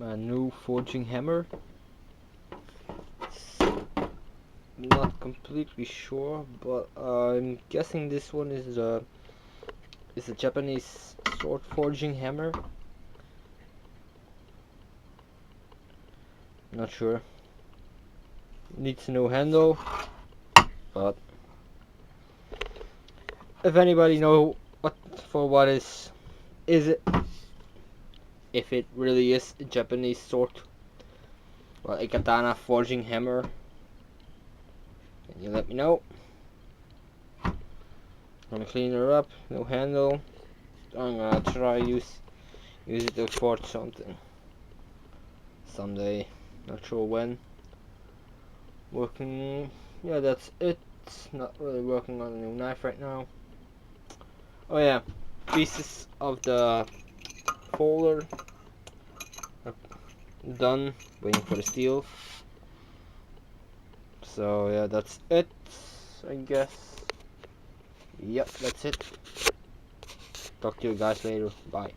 a new forging hammer. Not completely sure, but I'm guessing this one is a Japanese sword forging hammer. Not sure. Needs no handle, but if anybody know what is it, if it really is a Japanese sword, well, a katana forging hammer, can you let me know? I'm gonna clean her up, no handle. I'm gonna try use it to forge something someday, not sure when. Working, yeah, that's it. Not really working on a new knife right now. Oh yeah, pieces of the folder are done, waiting for the steel. So yeah, that's it, I guess. Yep, that's it. Talk to you guys later. Bye.